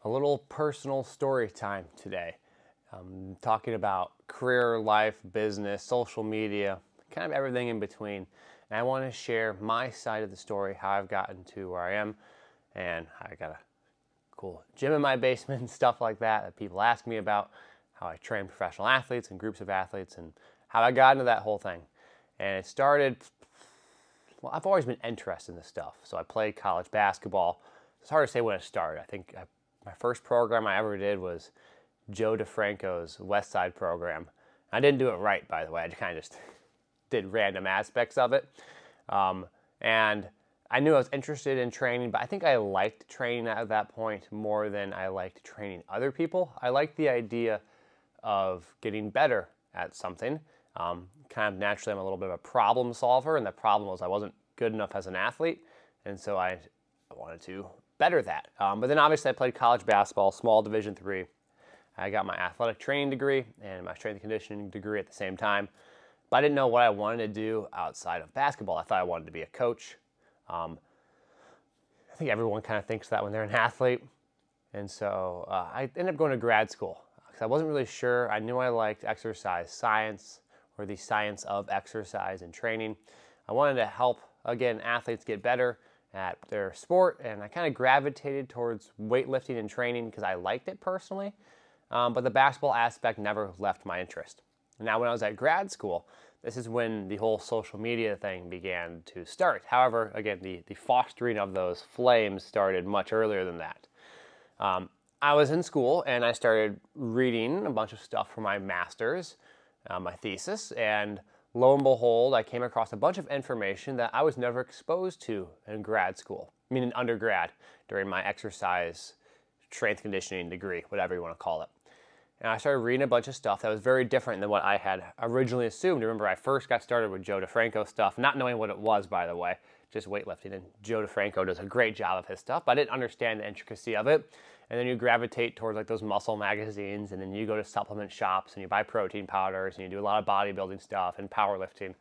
A little personal story time today. Talking about career, life, business, social media, kind of everything in between. And I want to share my side of the story, how I've gotten to where I am. And I got a cool gym in my basement and stuff like that people ask me about, how I train professional athletes and groups of athletes, and how I got into that whole thing. And it started, well, I've always been interested in this stuff. So I played college basketball. It's hard to say when it started. I think my first program I ever did was Joe DeFranco's West Side program. I didn't do it right, by the way. I kind of just did random aspects of it. And I knew I was interested in training, but I think I liked training at that point more than I liked training other people. I liked the idea of getting better at something. Kind of naturally, I'm a little bit of a problem solver, and the problem was I wasn't good enough as an athlete, and so I wanted to better that. But then obviously I played college basketball, small Division III. I got my athletic training degree and my strength and conditioning degree at the same time. But I didn't know what I wanted to do outside of basketball. I thought I wanted to be a coach. I think everyone kind of thinks that when they're an athlete. And so I ended up going to grad school because I wasn't really sure. I knew I liked exercise science, or the science of exercise and training. I wanted to help, again, athletes get better at their sport, and I kind of gravitated towards weightlifting and training because I liked it personally, but the basketball aspect never left my interest. Now, when I was at grad school, this is when the whole social media thing began to start. However, again, the fostering of those flames started much earlier than that. I was in school, and I started reading a bunch of stuff for my master's, my thesis, and lo and behold, I came across a bunch of information that I was never exposed to in grad school, I mean in undergrad, during my exercise strength conditioning degree, whatever you want to call it. And I started reading a bunch of stuff that was very different than what I had originally assumed. Remember, I first got started with Joe DeFranco stuff, not knowing what it was, by the way, just weightlifting. And Joe DeFranco does a great job of his stuff, but I didn't understand the intricacy of it. And then you gravitate towards like those muscle magazines, and then you go to supplement shops and you buy protein powders, and you do a lot of bodybuilding stuff and powerlifting.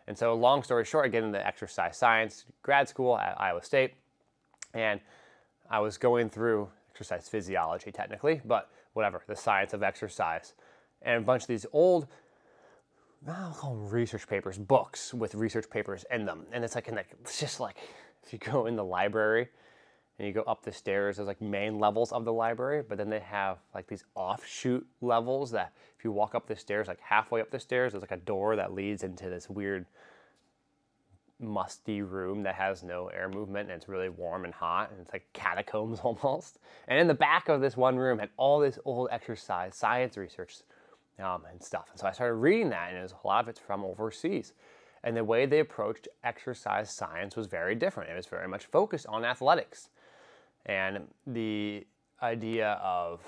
And so long story short, I get into exercise science, grad school at Iowa State, and I was going through exercise physiology technically, but whatever, the science of exercise. And a bunch of these old, I'll call them research papers, books with research papers in them. And it's just like if you go in the library and you go up the stairs, there's like main levels of the library, but then they have like these offshoot levels that if you walk up the stairs, like halfway up the stairs, there's like a door that leads into this weird musty room that has no air movement, and it's really warm and hot, and it's like catacombs almost. And in the back of this one room had all this old exercise science research and stuff. And so I started reading that, and a lot of it's from overseas. And the way they approached exercise science was very different. It was very much focused on athletics and the idea of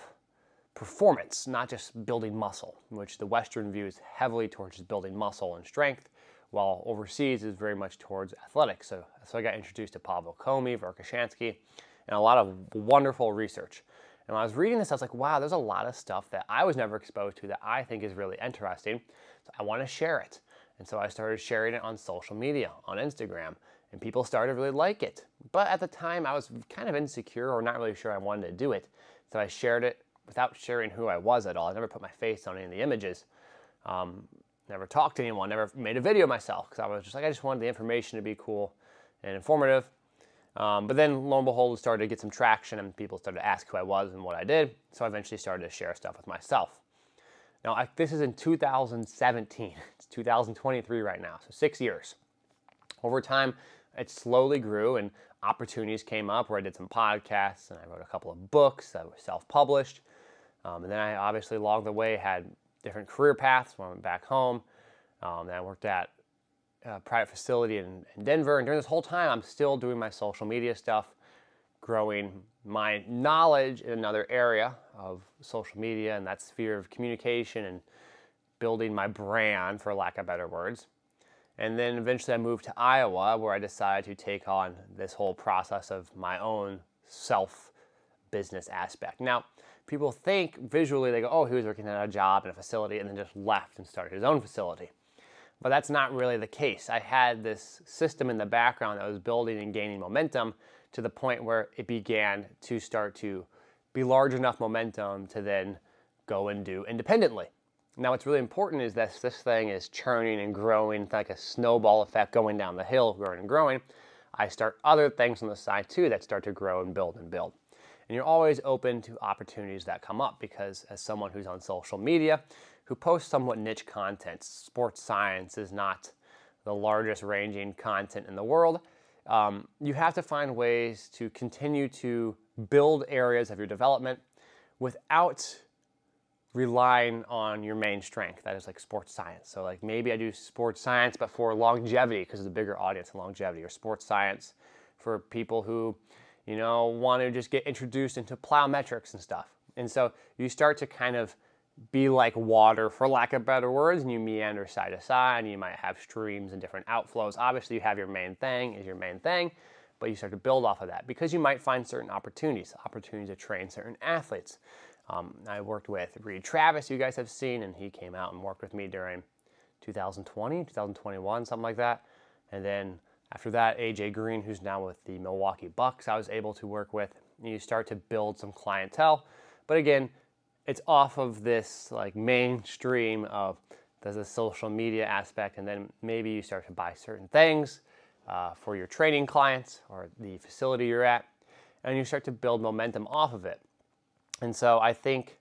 performance, not just building muscle, which the Western views heavily towards just building muscle and strength, while overseas is very much towards athletics. So I got introduced to Pavel Komi, Verkhoshansky, and a lot of wonderful research. And when I was reading this, I was like, wow, there's a lot of stuff that I was never exposed to that I think is really interesting. So I want to share it. And so I started sharing it on social media, on Instagram, and people started to really like it. But at the time, I was kind of insecure or not really sure I wanted to do it. So I shared it without sharing who I was at all. I never put my face on any of the images. Never talked to anyone, never made a video myself, because I was just like, I just wanted the information to be cool and informative. But then lo and behold, it started to get some traction, and people started to ask who I was and what I did. So I eventually started to share stuff with myself. Now, this is in 2017. It's 2023 right now, so 6 years. Over time, it slowly grew, and opportunities came up where I did some podcasts, and I wrote a couple of books that were self-published. And then I obviously along the way had different career paths when I went back home. Then I worked at a private facility in Denver. And during this whole time, I'm still doing my social media stuff, growing my knowledge in another area of social media and that sphere of communication, and building my brand, for lack of better words. And then eventually I moved to Iowa, where I decided to take on this whole process of my own self-business aspect. Now, people think visually, they go, oh, he was working at a job in a facility and then just left and started his own facility. But that's not really the case. I had this system in the background that was building and gaining momentum to the point where it began to start to be large enough momentum to then go and do independently. Now, what's really important is that this thing is churning and growing. It's like a snowball effect going down the hill, growing and growing. I start other things on the side too that start to grow and build and build. And you're always open to opportunities that come up, because as someone who's on social media, who posts somewhat niche content, sports science is not the largest ranging content in the world. You have to find ways to continue to build areas of your development without relying on your main strength. That is like sports science. So like maybe I do sports science, but for longevity, because of the bigger audience and longevity, or sports science for people who, want to just get introduced into plyometrics and stuff. And so you start to kind of be like water, for lack of better words, and you meander side to side, and you might have streams and different outflows. Obviously, you have your main thing is your main thing, but you start to build off of that, because you might find certain opportunities to train certain athletes. I worked with Reed Travis, you guys have seen, and he came out and worked with me during 2020, 2021, something like that. And then after that, AJ Green, who's now with the Milwaukee Bucks, I was able to work with. And you start to build some clientele. But again, it's off of this like mainstream of there's a social media aspect, and then maybe you start to buy certain things for your training clients or the facility you're at, and you start to build momentum off of it. And so I think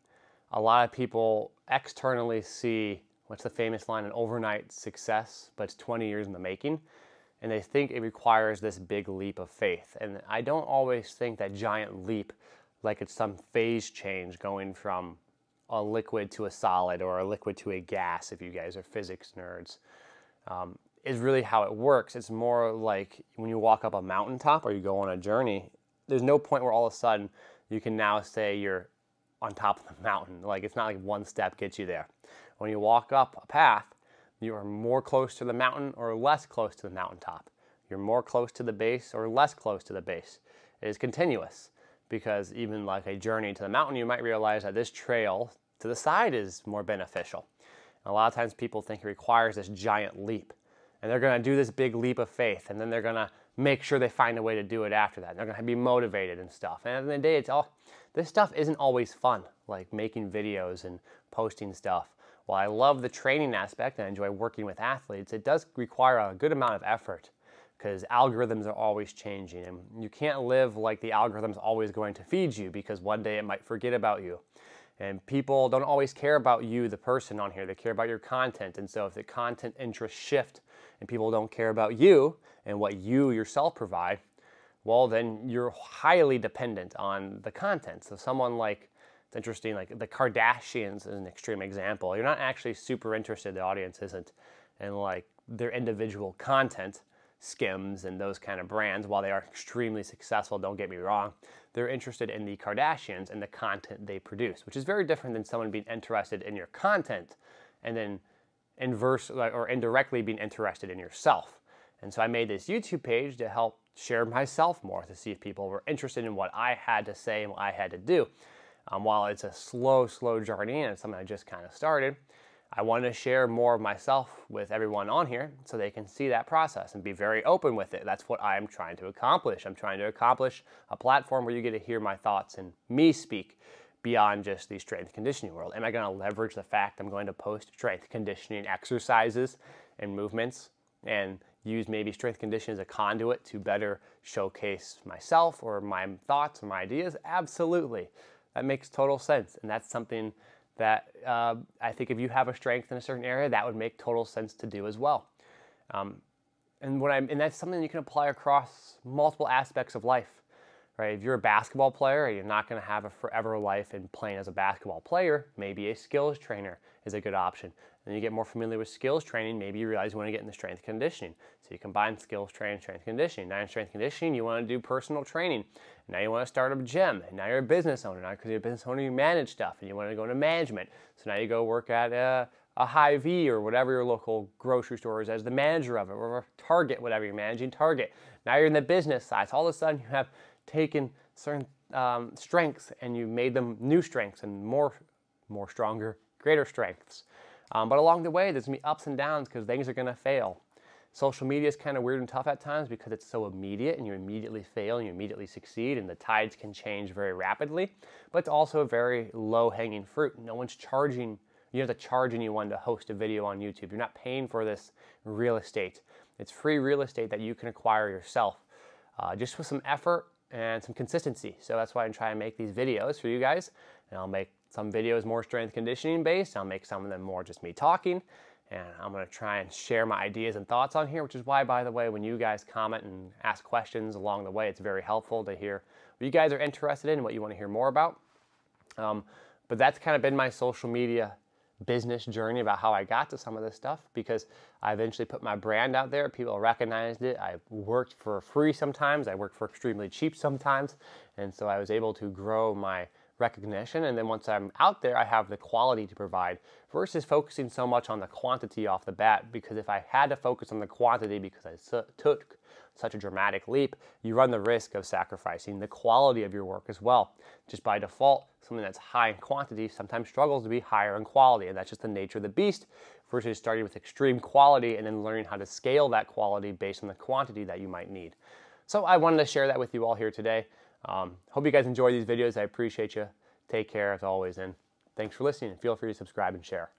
a lot of people externally see, what's the famous line, an overnight success, but it's 20 years in the making. And they think it requires this big leap of faith. And I don't always think that giant leap, like it's some phase change going from a liquid to a solid, or a liquid to a gas, if you guys are physics nerds, is really how it works. It's more like when you walk up a mountaintop or you go on a journey, there's no point where all of a sudden you can now say you're on top of the mountain. Like, it's not like one step gets you there. When you walk up a path, you are more close to the mountain or less close to the mountaintop. You're more close to the base or less close to the base. It is continuous, because even like a journey to the mountain, you might realize that this trail to the side is more beneficial. And a lot of times people think it requires this giant leap, and they're going to do this big leap of faith, and then they're going to make sure they find a way to do it after that. They're going to be motivated and stuff. And at the end of the day, this stuff isn't always fun, like making videos and posting stuff. While I love the training aspect and I enjoy working with athletes, it does require a good amount of effort, because algorithms are always changing, and you can't live like the algorithm's always going to feed you, because one day it might forget about you. And people don't always care about you, the person on here. They care about your content. And so if the content interests shift and people don't care about you and what you yourself provide, well, then you're highly dependent on the content. So someone like, it's interesting, like the Kardashians is an extreme example. You're not actually super interested, the audience isn't, in like their individual content, Skims and those kind of brands. While they are extremely successful, don't get me wrong, they're interested in the Kardashians and the content they produce, which is very different than someone being interested in your content and then indirectly being interested in yourself. And so I made this YouTube page to help share myself more, to see if people were interested in what I had to say and what I had to do. While it's a slow journey and it's something I just kind of started, I want to share more of myself with everyone on here so they can see that process and be very open with it. That's what I'm trying to accomplish. I'm trying to accomplish a platform where you get to hear my thoughts and me speak beyond just the strength conditioning world. Am I going to leverage the fact I'm going to post strength conditioning exercises and movements and use maybe strength conditioning as a conduit to better showcase myself or my thoughts or my ideas? Absolutely. That makes total sense. And that's something that I think if you have a strength in a certain area, that would make total sense to do as well. And that's something you can apply across multiple aspects of life, right? If you're a basketball player, you're not going to have a forever life in playing as a basketball player. Maybe a skills trainer is a good option. Then you get more familiar with skills training. Maybe you realize you want to get into strength conditioning. So you combine skills training, strength conditioning. Now in strength conditioning, you want to do personal training. Now you want to start a gym. And now you're a business owner. Now because you're a business owner, you manage stuff and you want to go into management. So now you go work at a Hy-Vee or whatever your local grocery store is as the manager of it, or Target, whatever you're managing, Target. Now you're in the business side. So all of a sudden you have taken certain strengths and you've made them new strengths and more stronger, greater strengths. But along the way, there's going to be ups and downs because things are going to fail. Social media is kind of weird and tough at times because it's so immediate and you immediately fail and you immediately succeed and the tides can change very rapidly, but it's also very low hanging fruit. No one's charging, you have to charge anyone to host a video on YouTube. You're not paying for this real estate. It's free real estate that you can acquire yourself just with some effort and some consistency. So that's why I'm trying to make these videos for you guys. And I'll make some videos more strength conditioning based. I'll make some of them more just me talking. And I'm going to try and share my ideas and thoughts on here, which is why, by the way, when you guys comment and ask questions along the way, it's very helpful to hear what you guys are interested in and what you want to hear more about. But that's kind of been my social media business journey about how I got to some of this stuff, because I eventually put my brand out there. People recognized it. I worked for free sometimes. I worked for extremely cheap sometimes. And so I was able to grow my recognition, and then once I'm out there, I have the quality to provide versus focusing so much on the quantity off the bat. Because if I had to focus on the quantity because I took such a dramatic leap, you run the risk of sacrificing the quality of your work as well. Just by default, something that's high in quantity sometimes struggles to be higher in quality, and that's just the nature of the beast, versus starting with extreme quality and then learning how to scale that quality based on the quantity that you might need. So I wanted to share that with you all here today. Hope you guys enjoy these videos. I appreciate you. Take care as always, and thanks for listening. Feel free to subscribe and share.